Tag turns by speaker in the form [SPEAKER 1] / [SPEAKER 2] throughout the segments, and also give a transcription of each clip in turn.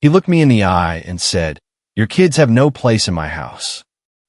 [SPEAKER 1] He looked me in the eye and said, "Your kids have no place in my house."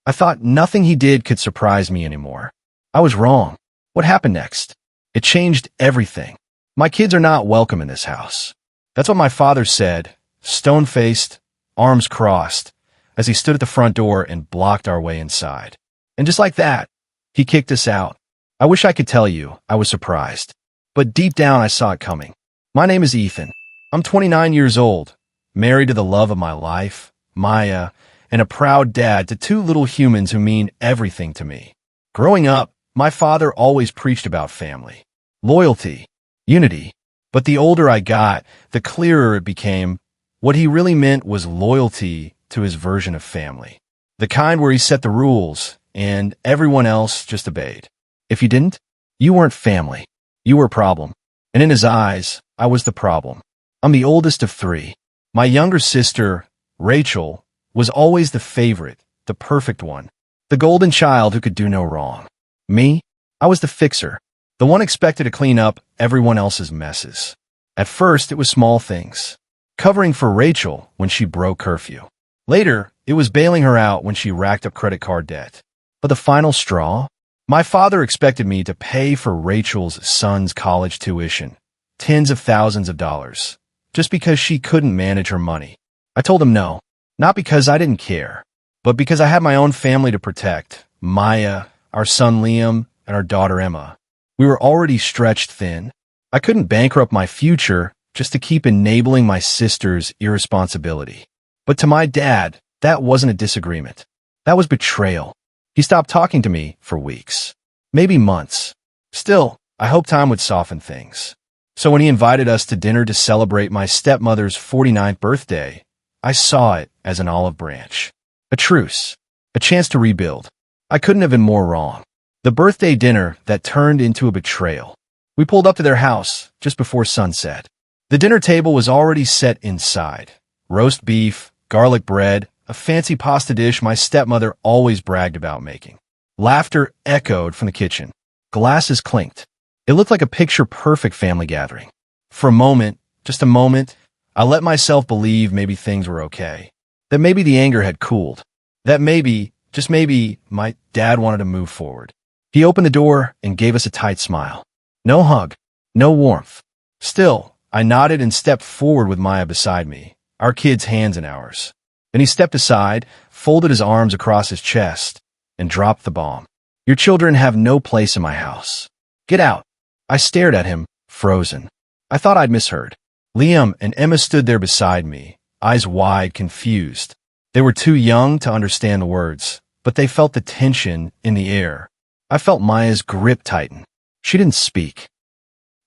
[SPEAKER 1] I thought nothing he did could surprise me anymore. I was wrong. What happened next? It changed everything. My kids are not welcome in this house. That's what my father said, stone-faced, arms crossed, as he stood at the front door and blocked our way inside. And just like that, he kicked us out. I wish I could tell you I was surprised, but deep down I saw it coming. My name is Ethan. I'm 29 years old, married to the love of my life, Maya, and a proud dad to two little humans who mean everything to me. Growing up, my father always preached about family, loyalty, unity. But the older I got, the clearer it became. What he really meant was loyalty to his version of family. The kind where he set the rules and everyone else just obeyed. If you didn't, you weren't family. You were a problem. And in his eyes, I was the problem. I'm the oldest of three. My younger sister, Rachel, was always the favorite, the perfect one, the golden child who could do no wrong. Me, I was the fixer, the one expected to clean up everyone else's messes. At first, it was small things. Covering for Rachel when she broke curfew. Later, it was bailing her out when she racked up credit card debt. But the final straw? My father expected me to pay for Rachel's son's college tuition, tens of thousands of dollars, just because she couldn't manage her money. I told him no, not because I didn't care, but because I had my own family to protect, Maya, our son Liam, and our daughter Emma. We were already stretched thin. I couldn't bankrupt my future just to keep enabling my sister's irresponsibility. But to my dad, that wasn't a disagreement. That was betrayal. He stopped talking to me for weeks, maybe months. Still, I hoped time would soften things. So when he invited us to dinner to celebrate my stepmother's 49th birthday, I saw it as an olive branch. A truce. A chance to rebuild. I couldn't have been more wrong. The birthday dinner that turned into a betrayal. We pulled up to their house just before sunset. The dinner table was already set inside. Roast beef, garlic bread, a fancy pasta dish my stepmother always bragged about making. Laughter echoed from the kitchen. Glasses clinked. It looked like a picture-perfect family gathering. For a moment, just a moment, I let myself believe maybe things were okay. That maybe the anger had cooled. That maybe, just maybe, my dad wanted to move forward. He opened the door and gave us a tight smile. No hug, no warmth. Still, I nodded and stepped forward with Maya beside me, our kids' hands in ours. Then he stepped aside, folded his arms across his chest, and dropped the bomb. "Your children have no place in my house. Get out." I stared at him, frozen. I thought I'd misheard. Liam and Emma stood there beside me, eyes wide, confused. They were too young to understand the words, but they felt the tension in the air. I felt Maya's grip tighten. She didn't speak.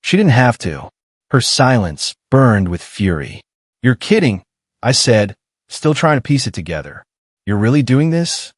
[SPEAKER 1] She didn't have to. Her silence burned with fury. "You're kidding," I said, still trying to piece it together. "You're really doing this?"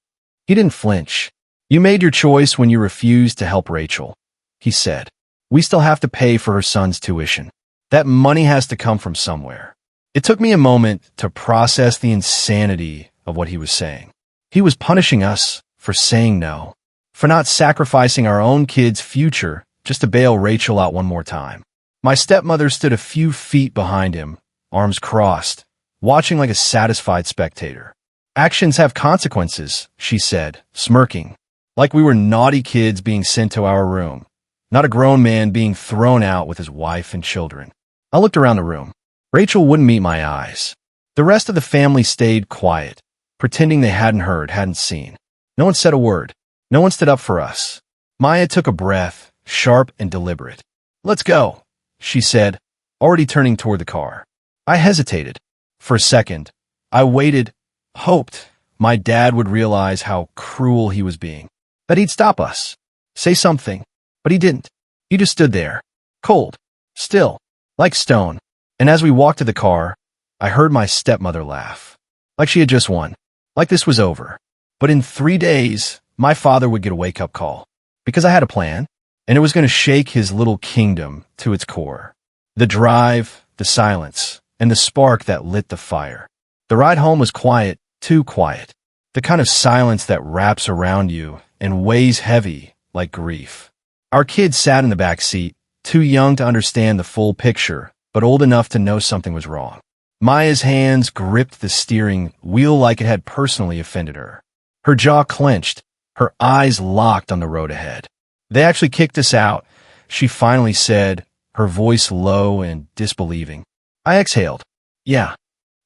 [SPEAKER 1] He didn't flinch. "You made your choice when you refused to help Rachel," he said. "We still have to pay for her son's tuition. That money has to come from somewhere." It took me a moment to process the insanity of what he was saying. He was punishing us for saying no, for not sacrificing our own kids' future just to bail Rachel out one more time. My stepmother stood a few feet behind him, arms crossed, watching like a satisfied spectator. "Actions have consequences," she said, smirking, like we were naughty kids being sent to our room, not a grown man being thrown out with his wife and children. I looked around the room. Rachel wouldn't meet my eyes. The rest of the family stayed quiet, pretending they hadn't heard, hadn't seen. No one said a word. No one stood up for us. Maya took a breath, sharp and deliberate. "Let's go," she said, already turning toward the car. I hesitated. For a second, I waited, hoped my dad would realize how cruel he was being, that he'd stop us, say something, but he didn't. He just stood there, cold, still, like stone. And as we walked to the car, I heard my stepmother laugh, like she had just won, like this was over. But in 3 days, my father would get a wake-up call, because I had a plan, and it was going to shake his little kingdom to its core. The drive, the silence, and the spark that lit the fire. The ride home was quiet, too quiet. The kind of silence that wraps around you and weighs heavy like grief. Our kids sat in the back seat, too young to understand the full picture, but old enough to know something was wrong. Maya's hands gripped the steering wheel like it had personally offended her. Her jaw clenched, her eyes locked on the road ahead. They actually kicked us out, she finally said, her voice low and disbelieving. I exhaled. Yeah.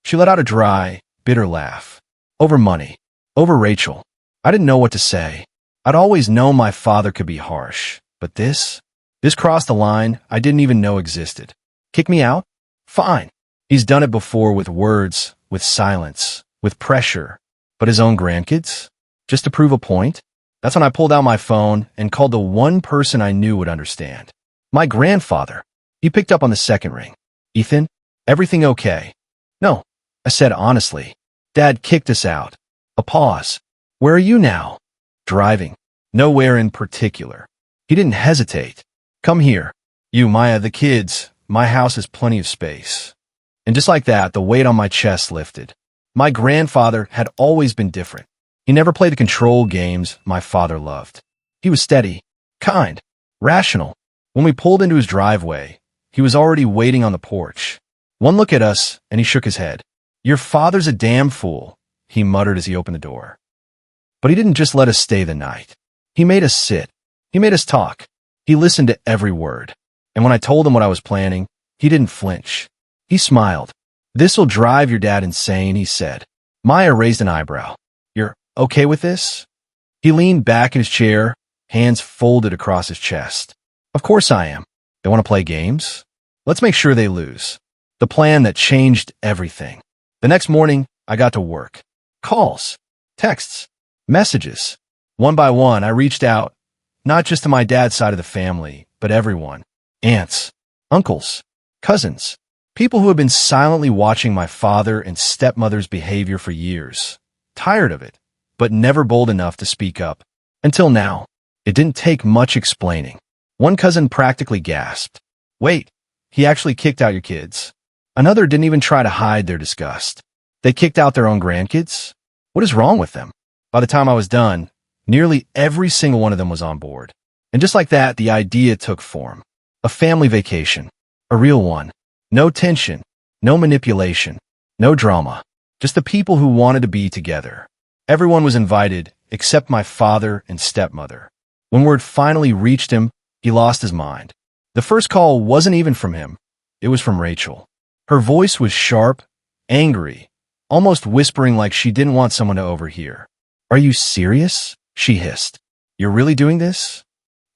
[SPEAKER 1] She let out a dry, bitter laugh. Over money. Over Rachel. I didn't know what to say. I'd always known my father could be harsh, but this crossed a line I didn't even know existed. Kick me out? Fine. He's done it before with words, with silence, with pressure. But his own grandkids? Just to prove a point? That's when I pulled out my phone and called the one person I knew would understand. My grandfather. He picked up on the second ring. Ethan, everything okay? No, I said honestly. Dad kicked us out. A pause. Where are you now? Driving. Nowhere in particular. He didn't hesitate. Come here. You, Maya, the kids. My house has plenty of space. And just like that, the weight on my chest lifted. My grandfather had always been different. He never played the control games my father loved. He was steady, kind, rational. When we pulled into his driveway, he was already waiting on the porch. One look at us, and he shook his head. Your father's a damn fool, he muttered as he opened the door. But he didn't just let us stay the night. He made us sit. He made us talk. He listened to every word. And when I told him what I was planning, he didn't flinch. He smiled. This'll drive your dad insane, he said. Maya raised an eyebrow. You're okay with this? He leaned back in his chair, hands folded across his chest. Of course I am. They want to play games? Let's make sure they lose. The plan that changed everything. The next morning, I got to work. Calls, texts, messages. One by one, I reached out, not just to my dad's side of the family, but everyone. Aunts, uncles, cousins, people who had been silently watching my father and stepmother's behavior for years. Tired of it, but never bold enough to speak up. Until now, it didn't take much explaining. One cousin practically gasped. Wait, he actually kicked out your kids. Another didn't even try to hide their disgust. They kicked out their own grandkids? What is wrong with them? By the time I was done, nearly every single one of them was on board. And just like that, the idea took form. A family vacation. A real one. No tension. No manipulation. No drama. Just the people who wanted to be together. Everyone was invited, except my father and stepmother. When word finally reached him, he lost his mind. The first call wasn't even from him. It was from Rachel. Her voice was sharp, angry, almost whispering like she didn't want someone to overhear. Are you serious? She hissed. You're really doing this?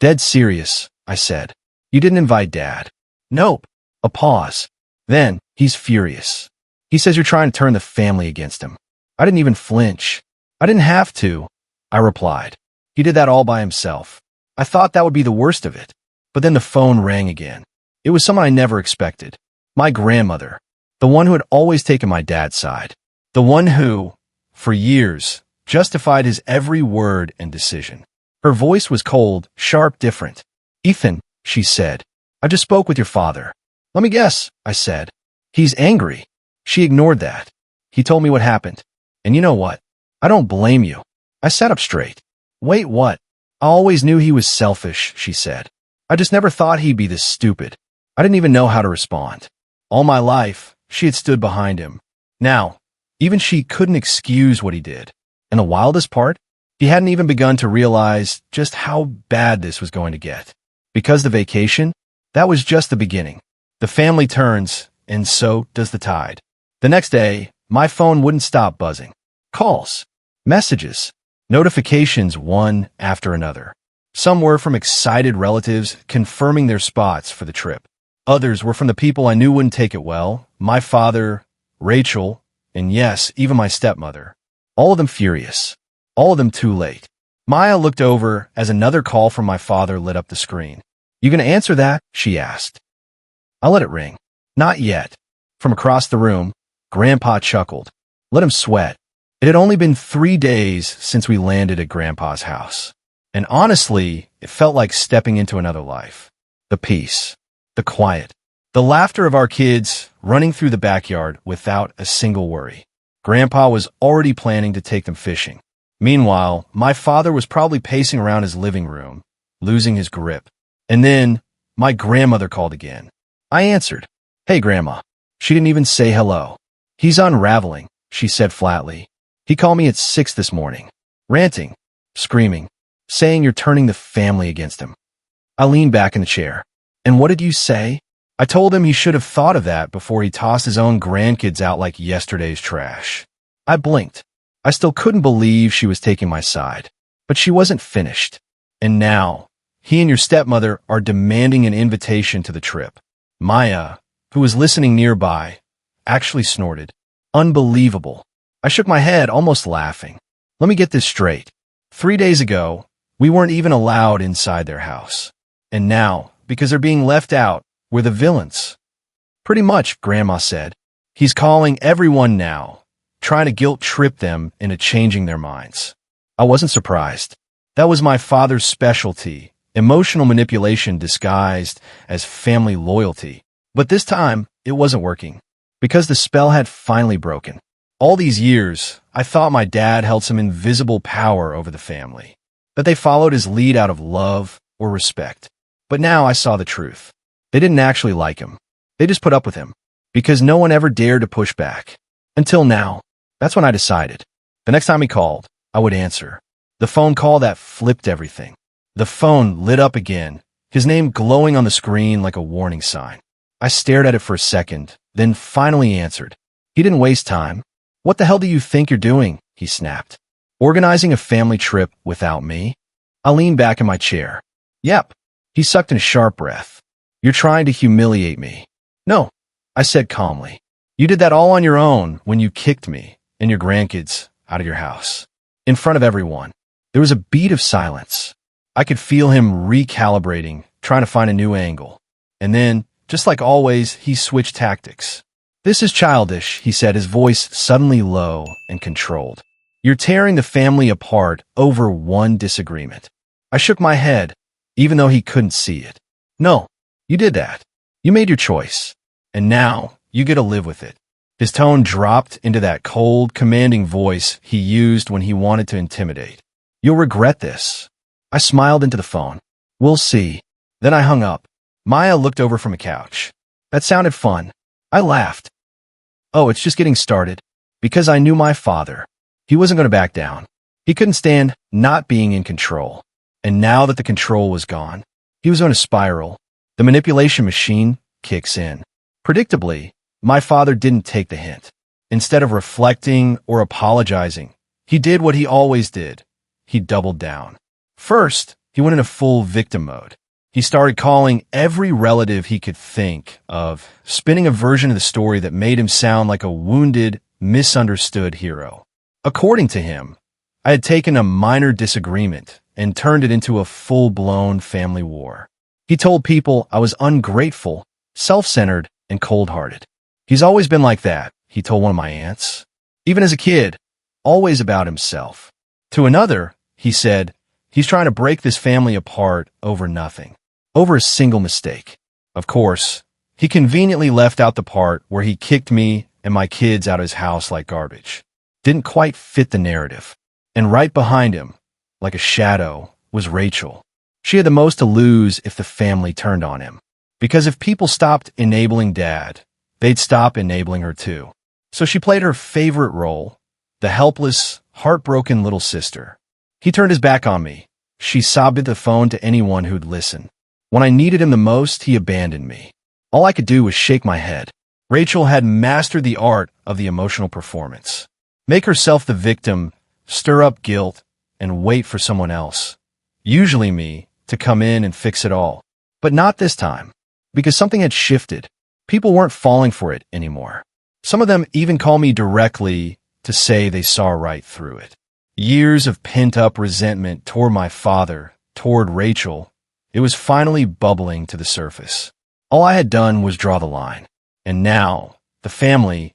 [SPEAKER 1] Dead serious, I said. You didn't invite Dad. Nope. A pause. Then, he's furious. He says you're trying to turn the family against him. I didn't even flinch. I didn't have to, I replied. He did that all by himself. I thought that would be the worst of it. But then the phone rang again. It was someone I never expected. My grandmother. The one who had always taken my dad's side. The one who, for years, justified his every word and decision. Her voice was cold, sharp, different. Ethan, she said, I just spoke with your father. Let me guess, I said. He's angry. She ignored that. He told me what happened. And you know what? I don't blame you. I sat up straight. Wait, what? I always knew he was selfish, she said. I just never thought he'd be this stupid. I didn't even know how to respond. All my life, she had stood behind him. Now, even she couldn't excuse what he did. And the wildest part? He hadn't even begun to realize just how bad this was going to get. Because the vacation, that was just the beginning. The family turns, and so does the tide. The next day, my phone wouldn't stop buzzing. Calls, messages, notifications one after another. Some were from excited relatives confirming their spots for the trip. Others were from the people I knew wouldn't take it well, my father, Rachel, and yes, even my stepmother. All of them furious. All of them too late. Maya looked over as another call from my father lit up the screen. You gonna answer that? She asked. I let it ring. Not yet. From across the room, Grandpa chuckled. Let him sweat. It had only been 3 days since we landed at Grandpa's house. And honestly, it felt like stepping into another life. The peace, the quiet, the laughter of our kids running through the backyard without a single worry. Grandpa was already planning to take them fishing. Meanwhile, my father was probably pacing around his living room, losing his grip. And then, my grandmother called again. I answered. Hey, Grandma. She didn't even say hello. He's unraveling, she said flatly. He called me at 6 this morning, ranting, screaming, saying you're turning the family against him. I leaned back in the chair. And what did you say? I told him he should have thought of that before he tossed his own grandkids out like yesterday's trash. I blinked. I still couldn't believe she was taking my side. But she wasn't finished. And now, he and your stepmother are demanding an invitation to the trip. Maya, who was listening nearby, actually snorted. Unbelievable. I shook my head, almost laughing. Let me get this straight. 3 days ago, we weren't even allowed inside their house. And now, because they're being left out, we're the villains. Pretty much, Grandma said. He's calling everyone now, trying to guilt-trip them into changing their minds. I wasn't surprised. That was my father's specialty, emotional manipulation disguised as family loyalty. But this time, it wasn't working, because the spell had finally broken. All these years, I thought my dad held some invisible power over the family, that they followed his lead out of love or respect. But now I saw the truth. They didn't actually like him. They just put up with him, because no one ever dared to push back. Until now. That's when I decided. The next time he called, I would answer. The phone call that flipped everything. The phone lit up again, his name glowing on the screen like a warning sign. I stared at it for a second, then finally answered. He didn't waste time. What the hell do you think you're doing? He snapped. Organizing a family trip without me? I leaned back in my chair. Yep. He sucked in a sharp breath. You're trying to humiliate me. No, I said calmly. You did that all on your own when you kicked me and your grandkids out of your house. In front of everyone. There was a beat of silence. I could feel him recalibrating, trying to find a new angle. And then, just like always, he switched tactics. This is childish, he said, his voice suddenly low and controlled. You're tearing the family apart over one disagreement. I shook my head, even though he couldn't see it. No, you did that. You made your choice. And now, you get to live with it. His tone dropped into that cold, commanding voice he used when he wanted to intimidate. You'll regret this. I smiled into the phone. We'll see. Then I hung up. Maya looked over from a couch. That sounded fun. I laughed. Oh, it's just getting started. Because I knew my father. He wasn't going to back down. He couldn't stand not being in control. And now that the control was gone, he was on a spiral. The manipulation machine kicks in. Predictably, my father didn't take the hint. Instead of reflecting or apologizing, he did what he always did. He doubled down. First, he went into full victim mode. He started calling every relative he could think of, spinning a version of the story that made him sound like a wounded, misunderstood hero. According to him, I had taken a minor disagreement and turned it into a full-blown family war. He told people I was ungrateful, self-centered, and cold-hearted. He's always been like that, he told one of my aunts. Even as a kid, always about himself. To another, he said, he's trying to break this family apart over nothing. Over a single mistake. Of course, he conveniently left out the part where he kicked me and my kids out of his house like garbage. Didn't quite fit the narrative. And right behind him, like a shadow, was Rachel. She had the most to lose if the family turned on him. Because if people stopped enabling Dad, they'd stop enabling her too. So she played her favorite role, the helpless, heartbroken little sister. He turned his back on me. She sobbed at the phone to anyone who'd listen. When I needed him the most, he abandoned me. All I could do was shake my head. Rachel had mastered the art of the emotional performance. Make herself the victim, stir up guilt, and wait for someone else, usually me, to come in and fix it all. But not this time, because something had shifted. People weren't falling for it anymore. Some of them even called me directly to say they saw right through it. Years of pent-up resentment toward my father, toward Rachel, it was finally bubbling to the surface. All I had done was draw the line. And now, the family,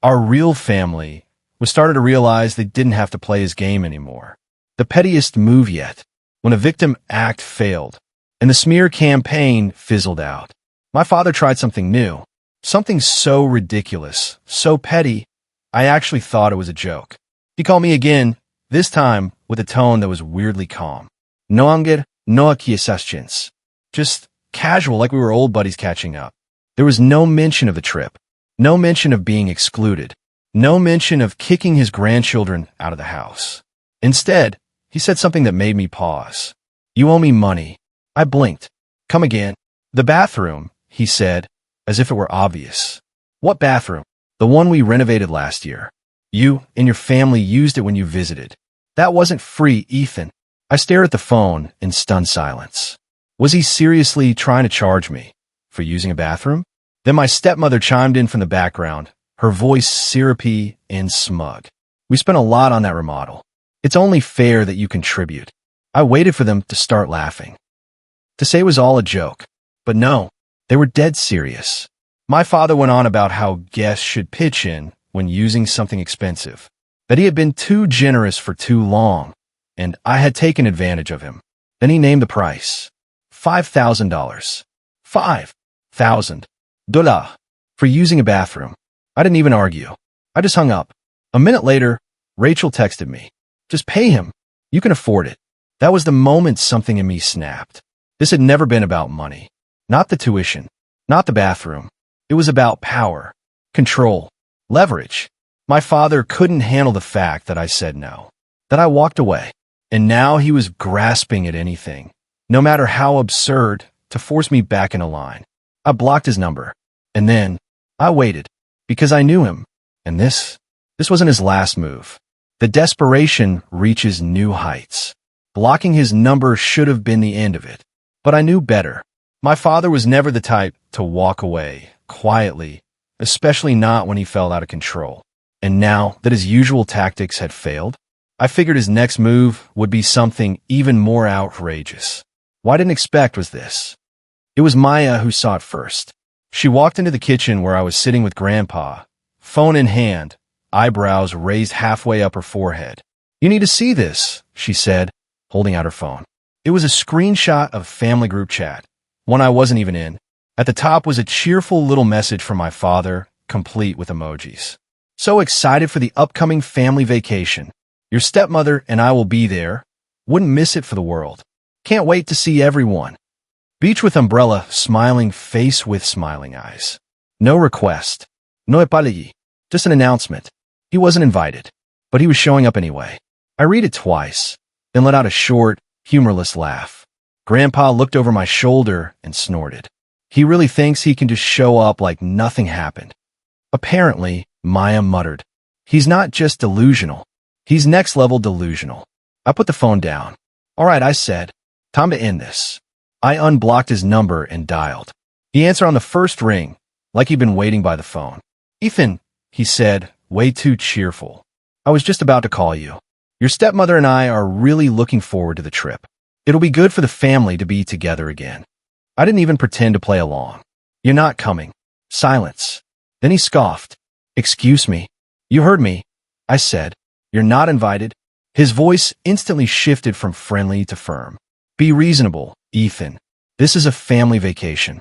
[SPEAKER 1] our real family, was starting to realize they didn't have to play his game anymore. The pettiest move yet, when a victim act failed, and the smear campaign fizzled out. My father tried something new, something so ridiculous, so petty, I actually thought it was a joke. He called me again, this time with a tone that was weirdly calm. No anger, no acquiescence. Just casual, like we were old buddies catching up. There was no mention of the trip, no mention of being excluded, No mention of kicking his grandchildren out of the house. Instead, he said something that made me pause. "You owe me money." I blinked. "Come again." "The bathroom," he said, as if it were obvious. "What bathroom?" "The one we renovated last year. You and your family used it when you visited." "That wasn't free, Ethan." I stared at the phone in stunned silence. Was he seriously trying to charge me for using a bathroom? Then my stepmother chimed in from the background, her voice syrupy and smug. "We spent a lot on that remodel. It's only fair that you contribute." I waited for them to start laughing, to say it was all a joke. But no, they were dead serious. My father went on about how guests should pitch in when using something expensive, that he had been too generous for too long, and I had taken advantage of him. Then he named the price. $5,000. $5,000 for using a bathroom. I didn't even argue. I just hung up. A minute later, Rachel texted me. "Just pay him. You can afford it." That was the moment something in me snapped. This had never been about money. Not the tuition. Not the bathroom. It was about power, control, leverage. My father couldn't handle the fact that I said no, that I walked away. And now he was grasping at anything, no matter how absurd, to force me back in a line. I blocked his number. And then I waited, because I knew him. And this wasn't his last move. The desperation reaches new heights. Blocking his number should have been the end of it. But I knew better. My father was never the type to walk away quietly, especially not when he felt out of control. And now that his usual tactics had failed, I figured his next move would be something even more outrageous. What I didn't expect was this. It was Maya who saw it first. She walked into the kitchen where I was sitting with Grandpa, phone in hand, eyebrows raised halfway up her forehead. "You need to see this," she said, holding out her phone. It was a screenshot of a family group chat, one I wasn't even in. At the top was a cheerful little message from my father, complete with emojis. "So excited for the upcoming family vacation. Your stepmother and I will be there. Wouldn't miss it for the world. Can't wait to see everyone. Beach with umbrella, smiling face with smiling eyes. No request. No épalayi. Just an announcement. He wasn't invited, but he was showing up anyway." I read it twice, then let out a short, humorless laugh. Grandpa looked over my shoulder and snorted. He really thinks he can just show up like nothing happened. Apparently, Maya muttered. He's not just delusional. He's next-level delusional. I put the phone down. "All right," I said. "Time to end this." I unblocked his number and dialed. He answered on the first ring, like he'd been waiting by the phone. "Ethan," he said, way too cheerful. "I was just about to call you. Your stepmother and I are really looking forward to the trip. It'll be good for the family to be together again." I didn't even pretend to play along. "You're not coming." Silence. Then he scoffed. "Excuse me." "You heard me," I said. "You're not invited." His voice instantly shifted from friendly to firm. "Be reasonable, Ethan. This is a family vacation."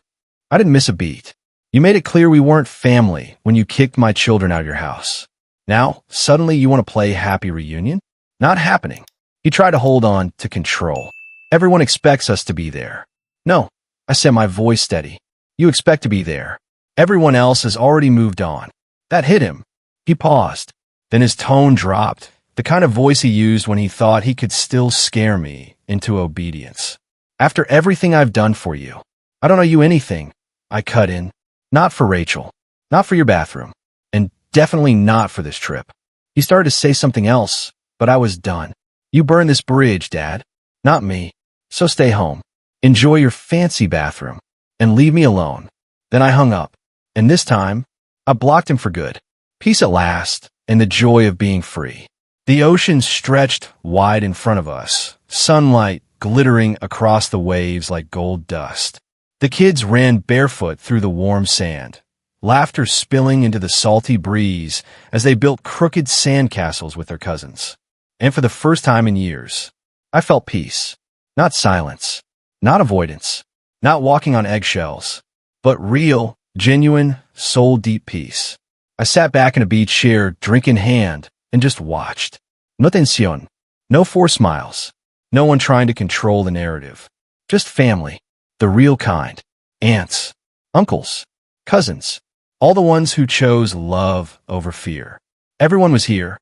[SPEAKER 1] I didn't miss a beat. "You made it clear we weren't family when you kicked my children out of your house. Now, suddenly you want to play happy reunion? Not happening." He tried to hold on to control. "Everyone expects us to be there." "No," I said, my voice steady. "You expect to be there. Everyone else has already moved on." That hit him. He paused. Then his tone dropped, the kind of voice he used when he thought he could still scare me into obedience. "After everything I've done for you, I don't owe you anything," I cut in. "Not for Rachel. Not for your bathroom. And definitely not for this trip." He started to say something else, but I was done. "You burn this bridge, Dad. Not me. So stay home. Enjoy your fancy bathroom. And leave me alone." Then I hung up. And this time, I blocked him for good. Peace at last, and the joy of being free. The ocean stretched wide in front of us, sunlight glittering across the waves like gold dust. The kids ran barefoot through the warm sand, laughter spilling into the salty breeze as they built crooked sandcastles with their cousins. And for the first time in years, I felt peace. Not silence, not avoidance, not walking on eggshells, but real, genuine, soul-deep peace. I sat back in a beach chair, drink in hand, and just watched. No tensión, no forced smiles, no one trying to control the narrative. Just family, the real kind. Aunts, uncles, cousins, all the ones who chose love over fear. Everyone was here,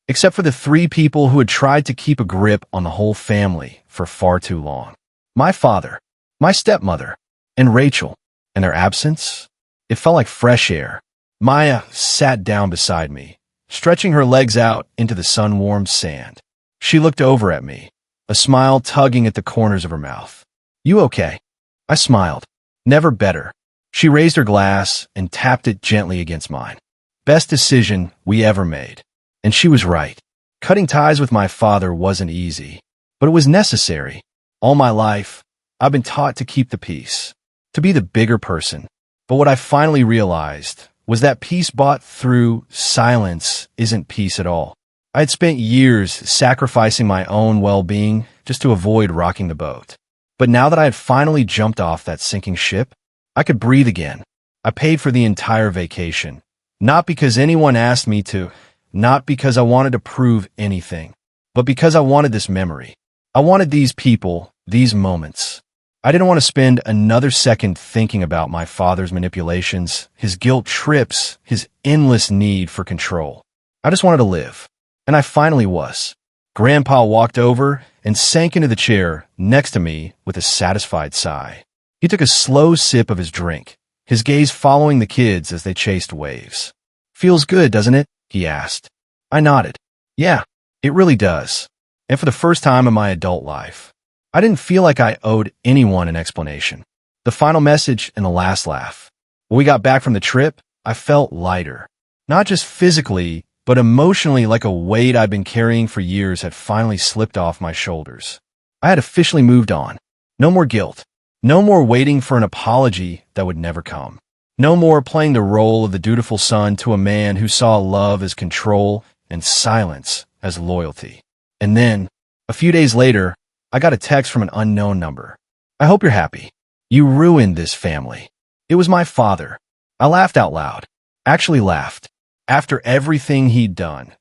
[SPEAKER 1] except for the three people who had tried to keep a grip on the whole family for far too long. My father, my stepmother, and Rachel. In their absence, it felt like fresh air. Maya sat down beside me, stretching her legs out into the sun-warmed sand. She looked over at me, a smile tugging at the corners of her mouth. "You okay?" I smiled. "Never better." She raised her glass and tapped it gently against mine. Best decision we ever made. And she was right. Cutting ties with my father wasn't easy, but it was necessary. All my life, I've been taught to keep the peace, to be the bigger person. But what I finally realized was that peace bought through silence isn't peace at all. I had spent years sacrificing my own well-being just to avoid rocking the boat. But now that I had finally jumped off that sinking ship, I could breathe again. I paid for the entire vacation. Not because anyone asked me to, not because I wanted to prove anything, but because I wanted this memory. I wanted these people, these moments. I didn't want to spend another second thinking about my father's manipulations, his guilt trips, his endless need for control. I just wanted to live. And I finally was. Grandpa walked over and sank into the chair next to me with a satisfied sigh. He took a slow sip of his drink, his gaze following the kids as they chased waves. "Feels good, doesn't it?" he asked. I nodded. "Yeah, it really does." And for the first time in my adult life, I didn't feel like I owed anyone an explanation. The final message and the last laugh. When we got back from the trip, I felt lighter. Not just physically, but emotionally, like a weight I'd been carrying for years had finally slipped off my shoulders. I had officially moved on. No more guilt. No more waiting for an apology that would never come. No more playing the role of the dutiful son to a man who saw love as control and silence as loyalty. And then, a few days later, I got a text from an unknown number. "I hope you're happy. You ruined this family." It was my father. I laughed out loud. Actually laughed. After everything he'd done.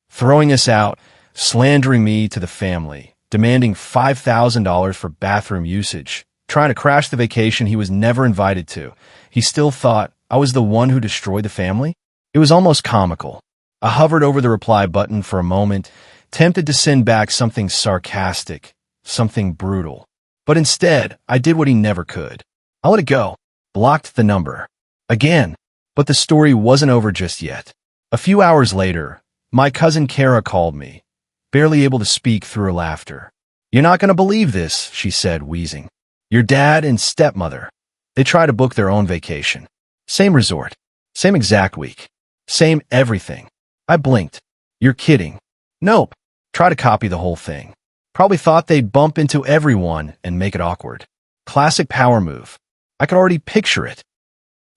[SPEAKER 1] Throwing us out, slandering me to the family, demanding $5,000 for bathroom usage, trying to crash the vacation he was never invited to. He still thought I was the one who destroyed the family? It was almost comical. I hovered over the reply button for a moment, tempted to send back something sarcastic, something brutal. But instead, I did what he never could. I let it go, blocked the number. Again. But the story wasn't over just yet. A few hours later, my cousin Kara called me, barely able to speak through her laughter. "You're not going to believe this," she said, wheezing. "Your dad and stepmother, they tried to book their own vacation. Same resort, same exact week, same everything." I blinked. "You're kidding." "Nope. Try to copy the whole thing. Probably thought they'd bump into everyone and make it awkward. Classic power move. I could already picture it.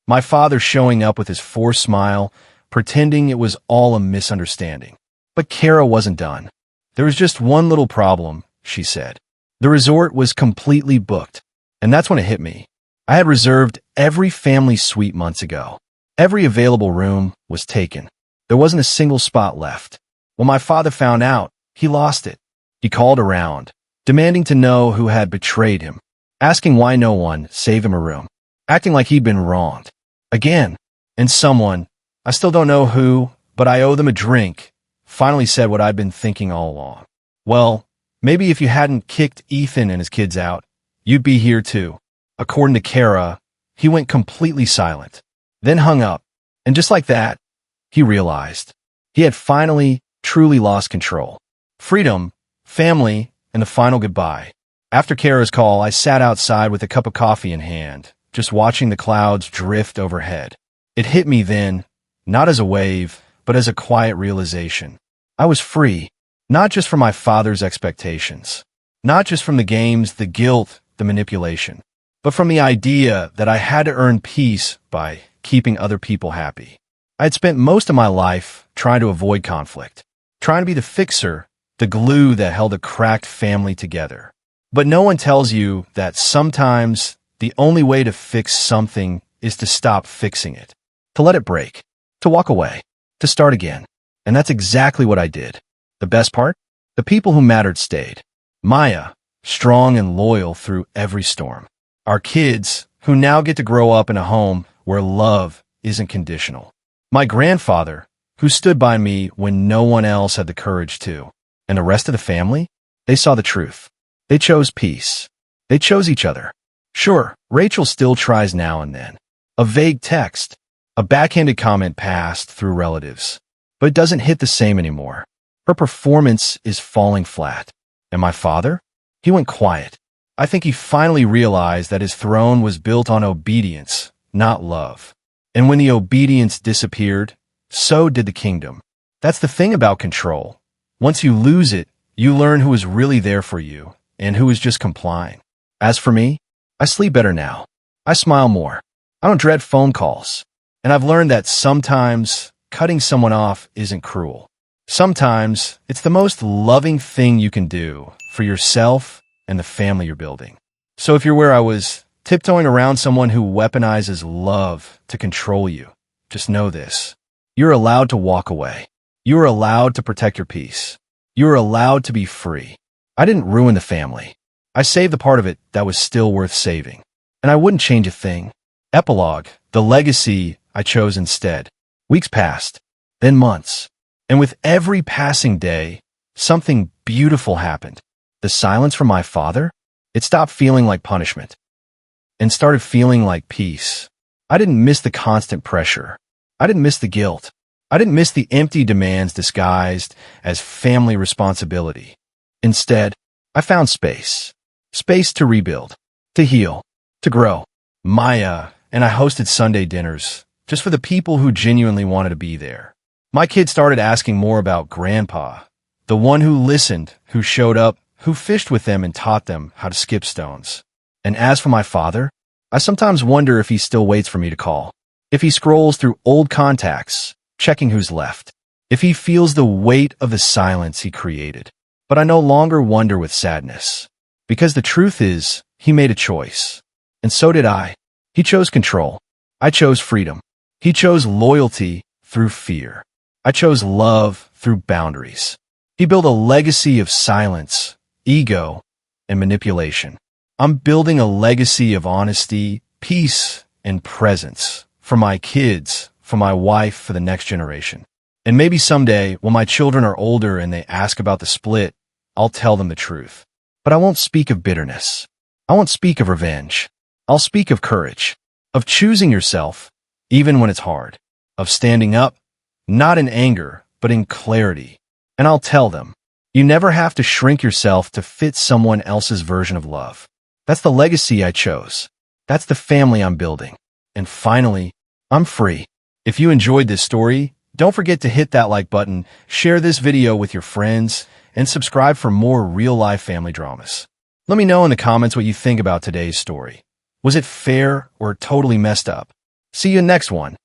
[SPEAKER 1] My father showing up with his forced smile, pretending it was all a misunderstanding. But Kara wasn't done. "There was just one little problem," she said. "The resort was completely booked." And that's when it hit me. I had reserved every family suite months ago. Every available room was taken. There wasn't a single spot left. When my father found out, he lost it. He called around, demanding to know who had betrayed him, asking why no one saved him a room, acting like he'd been wronged. Again, and someone, I still don't know who, but I owe them a drink, finally said what I'd been thinking all along. "Well, maybe if you hadn't kicked Ethan and his kids out, you'd be here too." According to Kara, he went completely silent, then hung up, and just like that, he realized he had finally, truly lost control. Freedom, family, and the final goodbye. After Kara's call, I sat outside with a cup of coffee in hand, just watching the clouds drift overhead. It hit me then, not as a wave, but as a quiet realization. I was free, not just from my father's expectations, not just from the games, the guilt, the manipulation, but from the idea that I had to earn peace by keeping other people happy. I had spent most of my life trying to avoid conflict, trying to be the fixer, the glue that held a cracked family together. But no one tells you that sometimes the only way to fix something is to stop fixing it, to let it break, to walk away, to start again. And that's exactly what I did. The best part? The people who mattered stayed. Maya, strong and loyal through every storm. Our kids, who now get to grow up in a home where love isn't conditional. My grandfather, who stood by me when no one else had the courage to. And the rest of the family? They saw the truth. They chose peace. They chose each other. Sure, Rachel still tries now and then. A vague text, a backhanded comment passed through relatives. But it doesn't hit the same anymore. Her performance is falling flat. And my father? He went quiet. I think he finally realized that his throne was built on obedience, not love. And when the obedience disappeared, so did the kingdom. That's the thing about control. Once you lose it, you learn who is really there for you and who is just complying. As for me, I sleep better now. I smile more. I don't dread phone calls. And I've learned that sometimes cutting someone off isn't cruel. Sometimes it's the most loving thing you can do for yourself and the family you're building. So if you're where I was, tiptoeing around someone who weaponizes love to control you, just know this. You're allowed to walk away. You are allowed to protect your peace. You are allowed to be free. I didn't ruin the family. I saved the part of it that was still worth saving. And I wouldn't change a thing. Epilogue, the legacy I chose instead. Weeks passed, then months. And with every passing day, something beautiful happened. The silence from my father, it stopped feeling like punishment and started feeling like peace. I didn't miss the constant pressure. I didn't miss the guilt. I didn't miss the empty demands disguised as family responsibility. Instead, I found space. Space to rebuild, to heal, to grow. Maya and I hosted Sunday dinners just for the people who genuinely wanted to be there. My kids started asking more about Grandpa, the one who listened, who showed up, who fished with them and taught them how to skip stones. And as for my father, I sometimes wonder if he still waits for me to call, if he scrolls through old contacts, checking who's left, if he feels the weight of the silence he created. But I no longer wonder with sadness, because the truth is, he made a choice. And so did I. He chose control. I chose freedom. He chose loyalty through fear. I chose love through boundaries. He built a legacy of silence, ego, and manipulation. I'm building a legacy of honesty, peace, and presence for my kids, for my wife, for the next generation. And maybe someday, when my children are older and they ask about the split, I'll tell them the truth. But I won't speak of bitterness. I won't speak of revenge. I'll speak of courage, of choosing yourself, even when it's hard, of standing up, not in anger, but in clarity. And I'll tell them, you never have to shrink yourself to fit someone else's version of love. That's the legacy I chose. That's the family I'm building. And finally, I'm free. If you enjoyed this story, don't forget to hit that like button, share this video with your friends, and subscribe for more real-life family dramas. Let me know in the comments what you think about today's story. Was it fair or totally messed up? See you in the next one.